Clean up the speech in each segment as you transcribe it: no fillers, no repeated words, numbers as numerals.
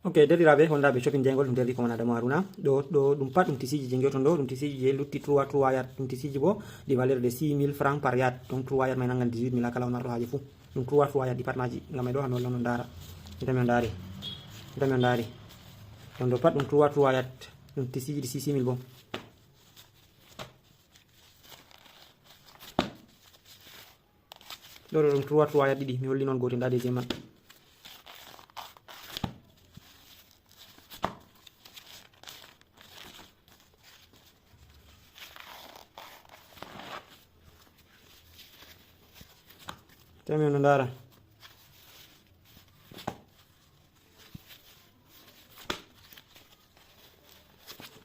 Ok, derɗiraɓe hondaɓe shopping jengol ɗum derdi ko wonadamo haruna ɗo ɗum pat ɗum tisiji je gewton ɗo ɗum tisiji je lutti 3 yard ɗum tisiji bo di valeur de 6000 francs par yard donc 3 yard may nangan 18000 kala on marɗo haji fou ɗum 3 yard ɗi pat maji gam e ɗo hano non dara itami on dari donc ɗo pat ɗum 3 yard ɗum tisiji ɗi 6000 bo ɗo ɗum 3 yard ɗiɗi mi holli non gotel nda deuxiéme man temi on ndara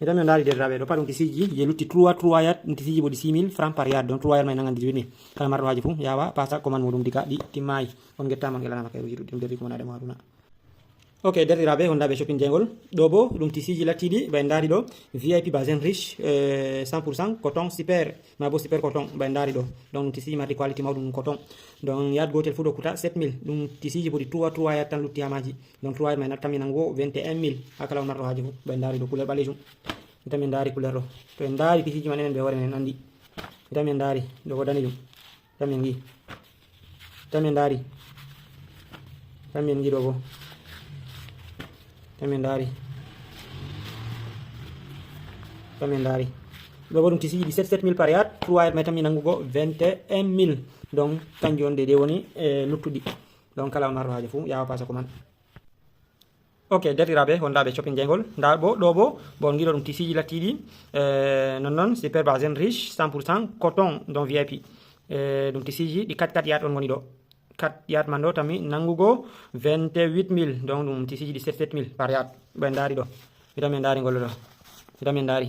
mi ndari derraɓe ɗo pat ɗum tisiji je lutti 3 yard ɗum tisiji bo ɗi 6000 francs par yard donc 3 yard may nangan 18000 kala marɗo haji fou yawa pasa commande muɗum diga ɗi timmayi on guettama on gelanama kayruji ɗuɗɗi derdi ko wonademo haruna ok derɗiraɓe hondaɓe shopping jengol ɗo bo ɗum tisiji lattiɗi ɓe dari ɗo VIP basin riche 100% coton super ma bo super coton ɓe dari ɗo donc ɗum tisiji marɗi qualité mawɗum ɗum coton donc yard gotel fu ɗo kuta 7000 ɗum tisiji bo ɗi 3 yard tan lutti ha maji donc 3 yard may nattami nango 21000 ha kala on marɗo haji fu ɓe dari ɗo couleur ɓalejum itami en dari couleur ɗo to en dari tisiji man enen ɓe hoore men en andi itami en dari ɗo ko danejum itami en gi itami en dari itami en gi ɗo bo itami en dari itami en dari ɗo bo ɗum tisiji ɗi 7000 par yard 3 yard may tami nangugo 21000 donc kanjum on de woni luttuɗi donc kala on marɗo haji fou yawa pasa commande ok derɗiraɓe hondaɓe shopping jengol nda bo ɗo bo bon guiɗo ɗum tisiji lattiɗi non super basin riche 100% coton donc VIP ɗum tisiji ɗi 4 yard on woni ɗo 4 yard man ɗo tami nangugo 28000 donc ɗum tisiji ɗi 77000 par yard ɓe dari ɗo itami en dari ngol ɗo itami en dari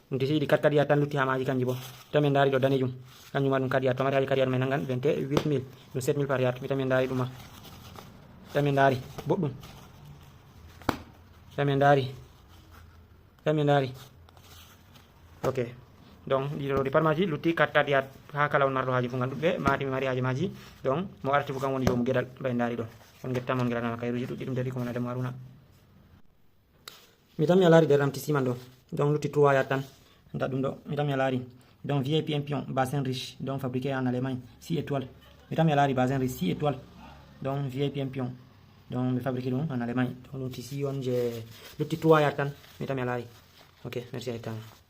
ɗum tisiji ɗi 4 yard tan lutti ha maji kanji bo itami en dari ɗo danejum kanjum ma ɗum 4 yard to mari haji 4 yard may nangan 28000 ɗum 7000 par yard itami en dari ɗuma itami en dari boɗɗum itami en dari ok donc ɗiɗo ɗi pat maji lutti 4 yard ha kala on marɗo haji fu ganduɓe mati mi mari haji maji donc mo arti fu kam woni jomum gueɗal ɓe dari ɗo on guettama on gueɗanama kayruji ɗuɗɗi ɗum derdi ko wonademo haruna mi tami a laari derɗam tisi man ɗo donc lutti 3 yard tan nda ɗum ɗo mi tami a laari donc VIP impion bassin riche donc fabriqué en Allemagne 6 étoiles mi tami a laari bassin riche 6 étoiles donc VIP impion donc mi fabriqué ɗum en Allemagne donc ɗum tisi on je lutti 3 yard tan mi tami a laari ok merci a ittama